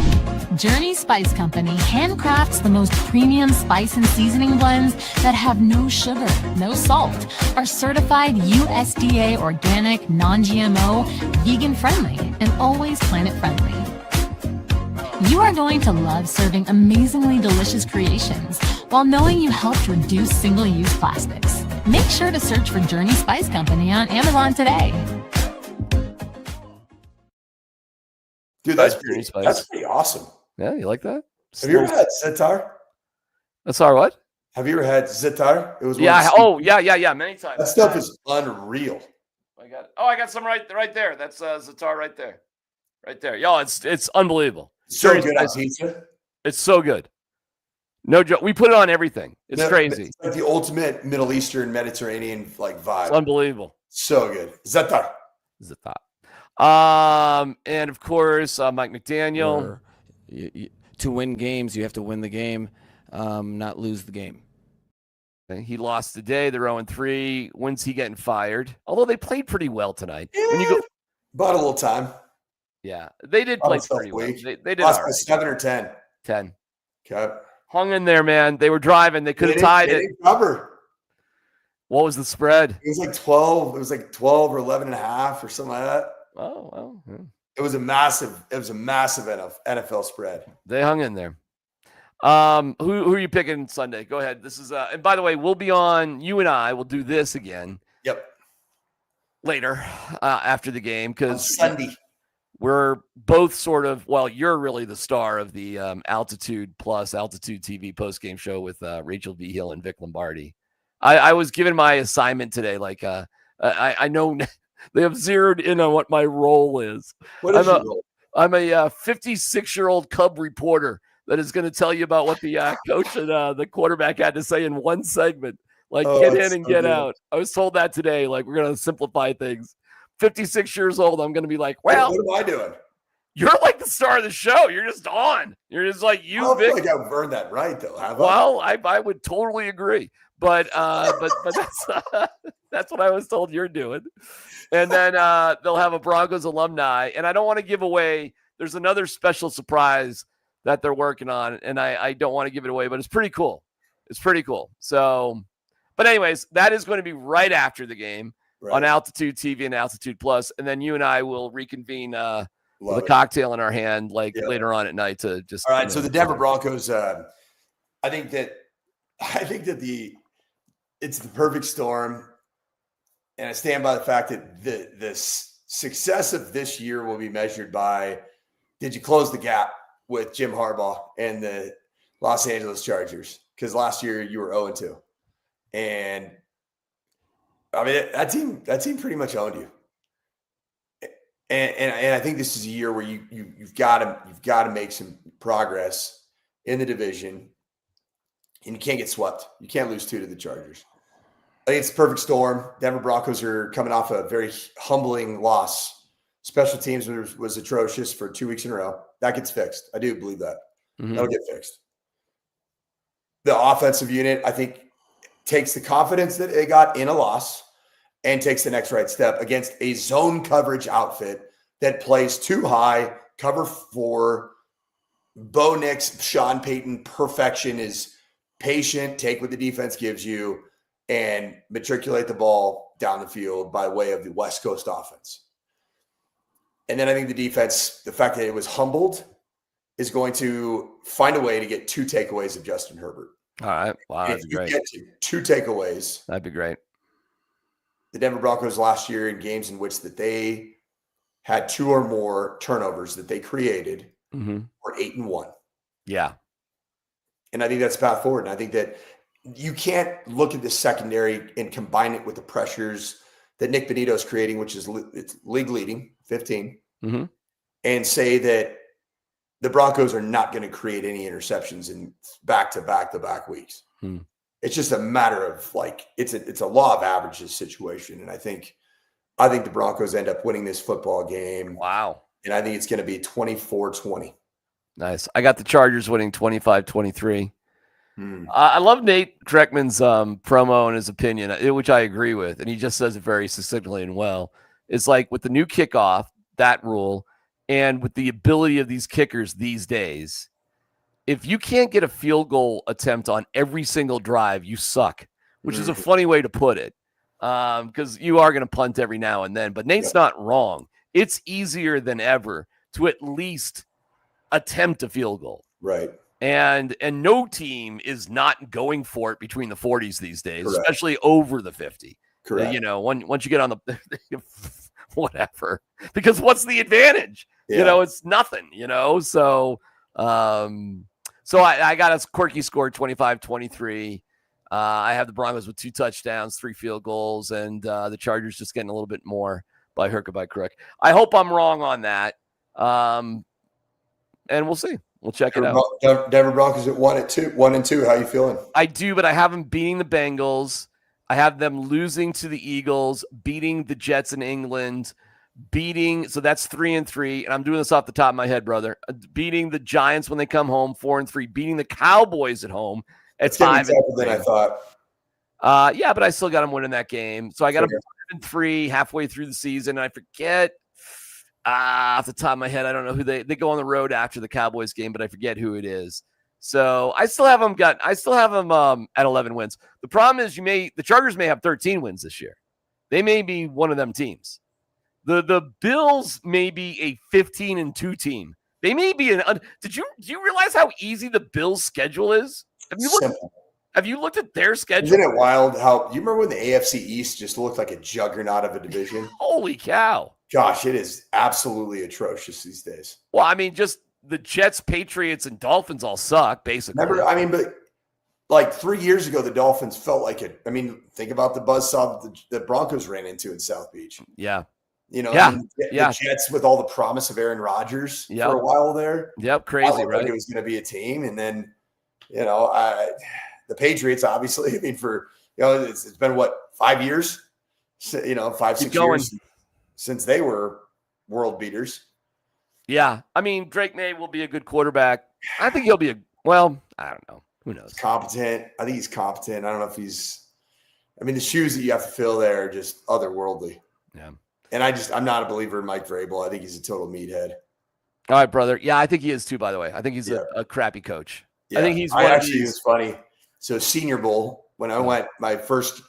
Journey Spice Company handcrafts the most premium spice and seasoning blends that have no sugar, no salt, are certified USDA organic, non-GMO, vegan-friendly, and always planet-friendly. You are going to love serving amazingly delicious creations while knowing you helped reduce single-use plastics. Make sure to search for Journey Spice Company on Amazon today. Dude, that's pretty awesome. Yeah, you like that? Have you ever had Zitar? That's our what? Have you ever had Zitar? It was yeah. Many times. That stuff is unreal. I got some right there. That's Zitar right there. Right there. Yo, it's unbelievable. So good on pizza. It's so good. No joke. We put it on everything. It's crazy. It's like the ultimate Middle Eastern Mediterranean vibe. It's unbelievable. So good. Zitar. And of course, Mike McDaniel. To win games, you have to win the game, not lose the game. He lost today. They're 0-3. When's he getting fired? Although they played pretty well tonight. Bought a little time. Yeah, they did play pretty well. They did lost all right. 7 or 10. 10. Okay. Hung in there, man. They were driving. They could have tied it. Cover. What was the spread? It was like 12. It was like 12 or 11 and a half or something like that. Oh, well. Yeah. It was a massive NFL spread. They hung in there. Who are you picking Sunday? Go ahead. This is and by the way, we'll be on. You and I will do this again. Yep. Later, after the game, because Sunday we're both sort of. Well, you're really the star of the Altitude Plus Altitude TV post game show with Rachel V. Hill and Vic Lombardi. I was given my assignment today. I know they have zeroed in on what my role is. What is your role? I'm a 56-year-old Cub reporter that is going to tell you about what the coach and the quarterback had to say in one segment. Get in and get out. I was told that today. We're going to simplify things. 56 years old. I'm going to be like, well, what am I doing? You're like the star of the show. You're just on. You're just like you. I feel like I've earned that right, though. I would totally agree. But that's what I was told you're doing. And then they'll have a Broncos alumni. And I don't want to give away. There's another special surprise that they're working on. And I don't want to give it away, but it's pretty cool. So, but anyways, that is going to be right after the game on Altitude TV and Altitude Plus. And then you and I will reconvene with a cocktail in our hand later on at night to just. All right. So the Denver Broncos, I think that it's the perfect storm. And I stand by the fact that the success of this year will be measured by, did you close the gap with Jim Harbaugh and the Los Angeles Chargers? Because last year you were 0-2. And I mean, that team pretty much owned you. And I think this is a year where you've got to make some progress in the division, and you can't get swept. You can't lose 2 to the Chargers. I think it's a perfect storm. Denver Broncos are coming off a very humbling loss. Special teams was atrocious for 2 weeks in a row. That gets fixed. I do believe that. Mm-hmm. That'll get fixed. The offensive unit, I think, takes the confidence that it got in a loss and takes the next right step against a zone coverage outfit that plays too high, cover 4. Bo Nix, Sean Payton, perfection is patient, take what the defense gives you, and matriculate the ball down the field by way of the West Coast offense. And then I think the defense, the fact that it was humbled, is going to find a way to get 2 takeaways of Justin Herbert. All right. Wow, that'd be great. Get to 2 takeaways. That'd be great. The Denver Broncos last year, in games in which that they had 2 or more turnovers that they created, were 8-1. Yeah. And I think that's the path forward. And I think that you can't look at the secondary and combine it with the pressures that Nick Benito is creating, which is it's league leading, 15, and say that the Broncos are not going to create any interceptions in back-to-back weeks. It's just a matter of it's a law of averages situation. And I think the Broncos end up winning this football game. Wow. And I think it's going to be 24-20. Nice. I got the Chargers winning 25-23. I love Nate Dreckman's promo and his opinion, which I agree with. And he just says it very succinctly and well. It's like with the new kickoff, that rule, and with the ability of these kickers these days, if you can't get a field goal attempt on every single drive, you suck, which is a funny way to put it, because you are going to punt every now and then. But Nate's not wrong. It's easier than ever to at least attempt a field goal. Right. And no team is not going for it between the 40s these days, especially over the 50. Correct. Once you get on the whatever, because what's the advantage? It's nothing, so So I got a quirky score, 25-23. I have the Broncos with 2 touchdowns, 3 field goals, and the Chargers just getting a little bit more by hook or by crook. I hope I'm wrong on that. And we'll see. We'll check it out. Denver Broncos at 1-2. How you feeling? I do, but I have them beating the Bengals. I have them losing to the Eagles, beating the Jets in England, so that's 3-3. And I'm doing this off the top of my head, brother. Beating the Giants when they come home, 4-3. Beating the Cowboys at home at 5-3. Than I thought. Yeah, but I still got them winning that game. So I got them 5-3 halfway through the season. And I forget off the top of my head, I don't know who they go on the road after the Cowboys game, but I forget who it is. So I still have them at 11 wins. The problem is the Chargers may have 13 wins this year. They may be one of them teams. The Bills may be a 15-2 team. They may be do you realize how easy the Bills' schedule is? Have you looked at their schedule? Isn't it wild how you remember when the AFC East just looked like a juggernaut of a division? Holy cow. Gosh, it is absolutely atrocious these days. Well, I mean, just the Jets, Patriots, and Dolphins all suck, basically. But like 3 years ago, the Dolphins felt like it. I mean, think about the buzzsaw the Broncos ran into in South Beach. Yeah. The Jets with all the promise of Aaron Rodgers for a while there. Yep, crazy, right? Like it was going to be a team, and then the Patriots, obviously. I mean, it's been 5 years? 5-6 years since they were world beaters. Yeah, I mean, Drake May will be a good quarterback. I think he'll be I don't know. Who knows? Competent. I think he's competent. I don't know if he's. I mean, the shoes that you have to fill there are just otherworldly. Yeah. And I'm not a believer in Mike Vrabel. I think he's a total meathead. All right, brother. Yeah, I think he is too, by the way. I think he's a crappy coach. Yeah. I think he's It's funny. So Senior Bowl, when I went, my first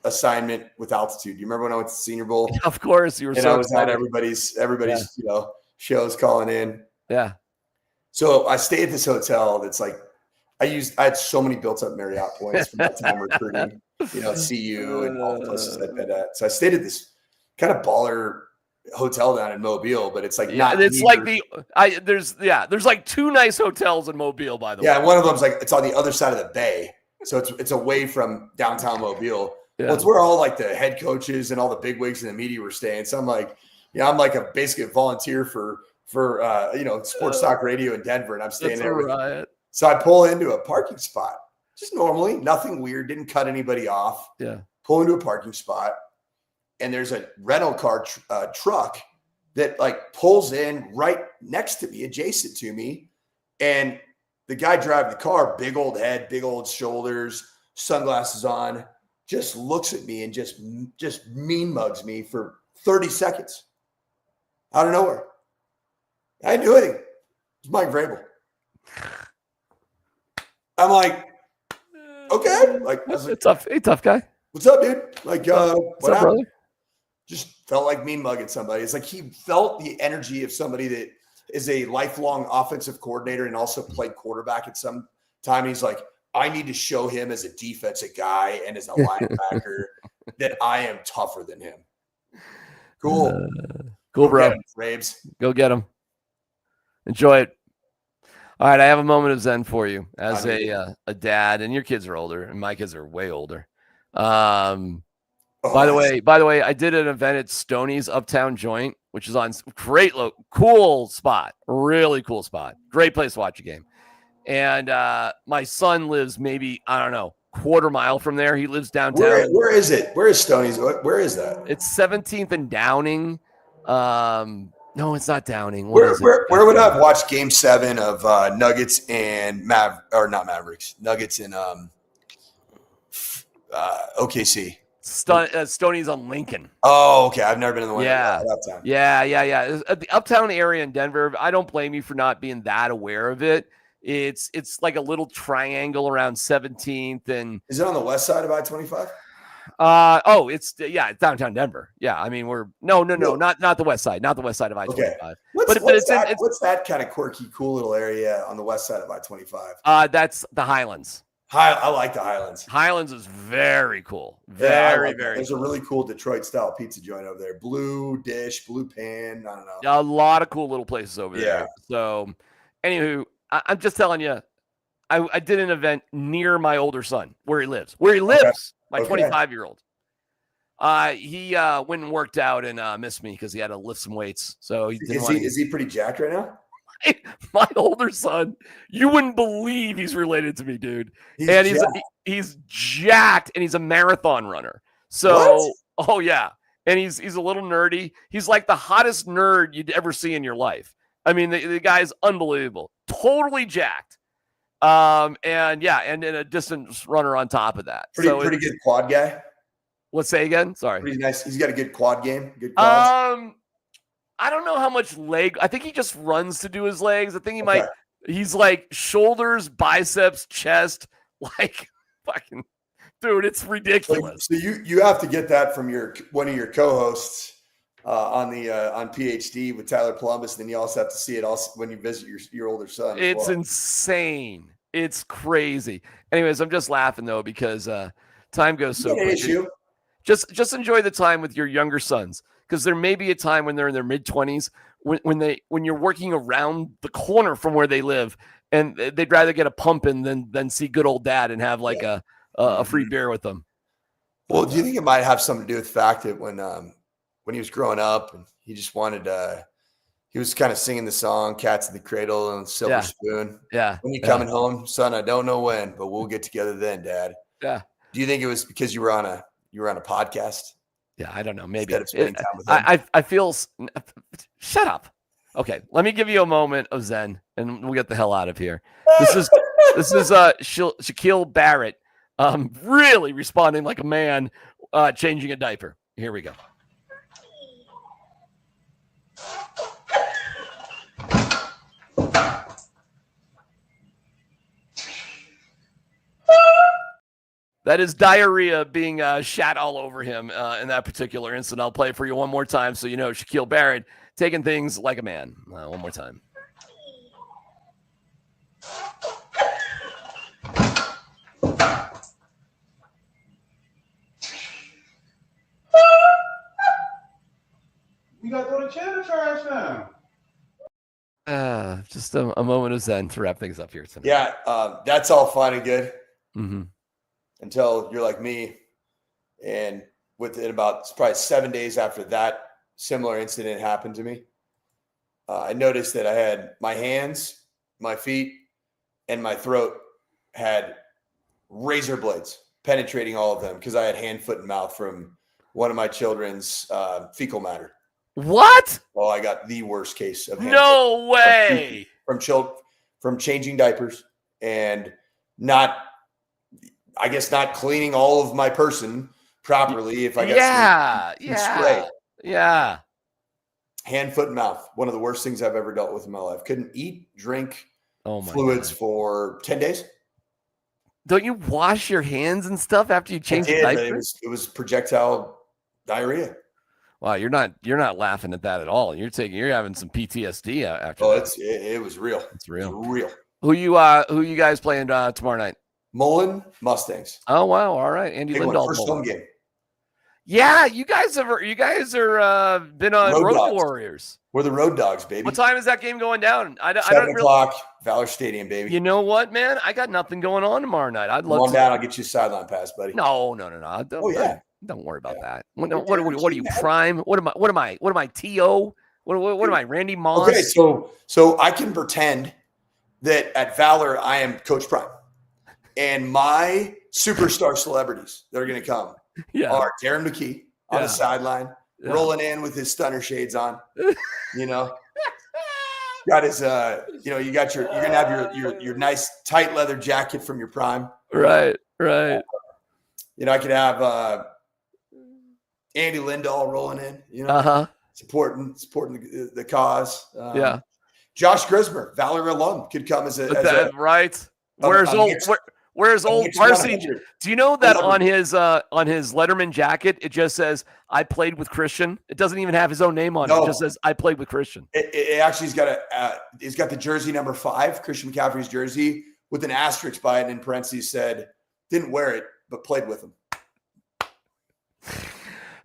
assignment with altitude. Do you remember when I went to Senior Bowl? Of course. You were I was at everybody's shows calling in. Yeah. So I stayed at this hotel that's like, I had so many built up Marriott points from that time recruiting, CU and all the places I'd been at. So I stayed at this kind of baller hotel down in Mobile, but it's like there's like 2 nice hotels in Mobile, by the way. Yeah, one of them's like it's on the other side of the bay, so it's away from downtown Mobile. Yeah. Well, it's where all like the head coaches and all the bigwigs in the media were staying. So I'm like, basically a volunteer for sports talk radio in Denver, and I'm staying there. So I pull into a parking spot, just normally, nothing weird, didn't cut anybody off. Yeah, pull into a parking spot. And there's a rental car truck that like pulls in right next to me, adjacent to me. And the guy driving the car, big old head, big old shoulders, sunglasses on, just looks at me and just mean mugs me for 30 seconds out of nowhere. I didn't do anything. It's Mike Vrabel. I'm like, okay. Like, hey, tough guy. What's up, dude? Like, what's up, brother? Just felt like mean mugging somebody. It's like he felt the energy of somebody that is a lifelong offensive coordinator and also played quarterback at some time. He's like, I need to show him as a defensive guy and as a linebacker that I am tougher than him. Cool. Cool, bro. Rabes. Go get him. Enjoy it. All right, I have a moment of zen for you as a dad, and your kids are older, and my kids are way older. By the way, I did an event at Stoney's Uptown Joint, which is on cool spot, really cool spot, great place to watch a game. And my son lives maybe, I don't know, quarter mile from there. He lives downtown. Where is it? Where is Stoney's? Where is that? It's 17th and Downing. No, it's not Downing. Where would I have watched Game 7 of Nuggets and Mavericks? Nuggets and OKC. Stoney's on Lincoln. Oh, okay. I've never been in the one. Yeah. The Uptown area in Denver. I don't blame you for not being that aware of it. It's like a little triangle around 17th, and is it on the west side of I-25? It's downtown Denver. Yeah, I mean not the west side, not the west side of I-25. Okay. What's that kind of quirky, cool little area on the west side of I-25? That's the Highlands. I like the Highlands. Highlands is very cool. Very. There's a really cool Detroit style pizza joint over there. Blue dish, blue pan. I don't know. A lot of cool little places over there. So, anywho, I'm just telling you, I did an event near my older son where he lives. My Okay. 25-year-old. He went and worked out and missed me because he had to lift some weights. So he didn't Is he pretty jacked right now? my older son, you wouldn't believe he's related to me, dude. He's jacked and he's a marathon runner. So, What? oh yeah. And he's a little nerdy. He's like the hottest nerd you'd ever see in your life. I mean, the guy's unbelievable. Totally jacked. And a distance runner on top of that. Pretty good quad guy. Let's say again. Sorry. Pretty nice. He's got a good quad game. Good quads. I don't know how much leg. I think he just runs to do his legs. I think he might. He's like shoulders, biceps, chest. Like fucking dude, it's ridiculous. So you have to get that from one of your co-hosts on PhD with Tyler Columbus. And then you also have to see it also when you visit your older son. It's insane. It's crazy. Anyways, I'm just laughing though because time goes so quick. Just enjoy the time with your younger sons. Because there may be a time when they're in their mid-20s when you're working around the corner from where they live, and they'd rather get a pumping than see good old dad and have like a free beer with them. Well, do you think it might have something to do with the fact that when he was growing up and he just wanted he was kind of singing the song "Cats in the Cradle" and "Silver Spoon." Yeah. When you coming home, son? I don't know when, but we'll get together then, Dad. Yeah. Do you think it was because you were on a podcast? Yeah, I don't know. Maybe I feel. Shut up. Okay, let me give you a moment of zen, and we'll get the hell out of here. This is Shaquille Barrett, really responding like a man, changing a diaper. Here we go. That is diarrhea being shat all over him in that particular incident. I'll play it for you one more time so you know Shaquille Barrett taking things like a man. One more time. You got to throw the chair in the trash now. Just a moment of zen to wrap things up here tonight. Yeah, that's all fine and good. Mm-hmm. Until you're like me, and within about probably 7 days after that similar incident happened to me, I noticed that I had my hands, my feet, and my throat had razor blades penetrating all of them because I had hand, foot, and mouth from one of my children's fecal matter. What? Oh, I got the worst case of no way from changing diapers and not cleaning all of my person properly. If I got spray. Hand, foot, and mouth. One of the worst things I've ever dealt with in my life. Couldn't eat, drink fluids for 10 days. Don't you wash your hands and stuff after you change the diapers? It was projectile diarrhea. Wow, you're not laughing at that at all. You're having some PTSD after that. It was real. It's real. It was real. Who you guys playing tomorrow night? Mullen Mustangs. Oh wow! All right, Andy Lindahl. First home game. Yeah, you guys are been on Road Warriors. We're the Road Dogs, baby. What time is that game going down? 7 o'clock, Valor Stadium, baby. You know what, man? I got nothing going on tomorrow night. I'd love to. Come on down. I'll get you a sideline pass, buddy. No. Don't worry about that. What are you, Prime? What am I? T.O.? What am I? Randy Moss? Okay, so I can pretend that at Valor I am Coach Prime. And my superstar celebrities that are going to come are Darren McKee on the sideline, rolling in with his stunner shades on. Got his, you're going to have your nice tight leather jacket from your Prime. Right. I could have Andy Lindahl rolling in. Supporting the cause. Josh Grismer, Valor alum, could come as a right. Where's old Marcy? Do you know that on his Letterman jacket it just says "I played with Christian"? It doesn't even have his own name on it. It just says "I played with Christian." It actually's got it's got the jersey number 5, Christian McCaffrey's jersey, with an asterisk by it, and in parentheses said, "Didn't wear it, but played with him."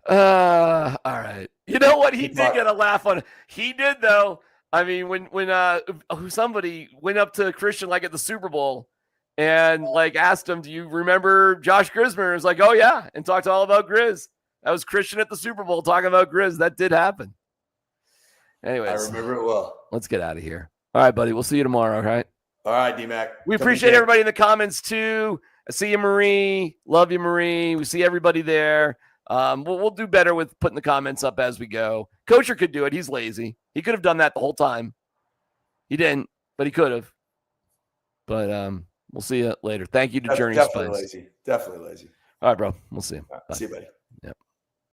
All right. You know what? He did get a laugh on. He did though. I mean, when somebody went up to Christian like at the Super Bowl and like asked him, "Do you remember Josh Grismer?" He was like, "Oh yeah," and talked all about Grizz. That was Christian at the Super Bowl talking about Grizz. That did happen. Anyways, I remember it well. Let's get out of here. All right, buddy. We'll see you tomorrow. All right. All right, DMac. We appreciate everybody in the comments too. I see you, Marie. Love you, Marie. We see everybody there. We'll do better with putting the comments up as we go. Kosher could do it. He's lazy. He could have done that the whole time. He didn't, but he could have. But we'll see you later. Thank you to Journey Definitely Spice. lazy. Definitely lazy. All right, bro. We'll see you. Right, see you, buddy.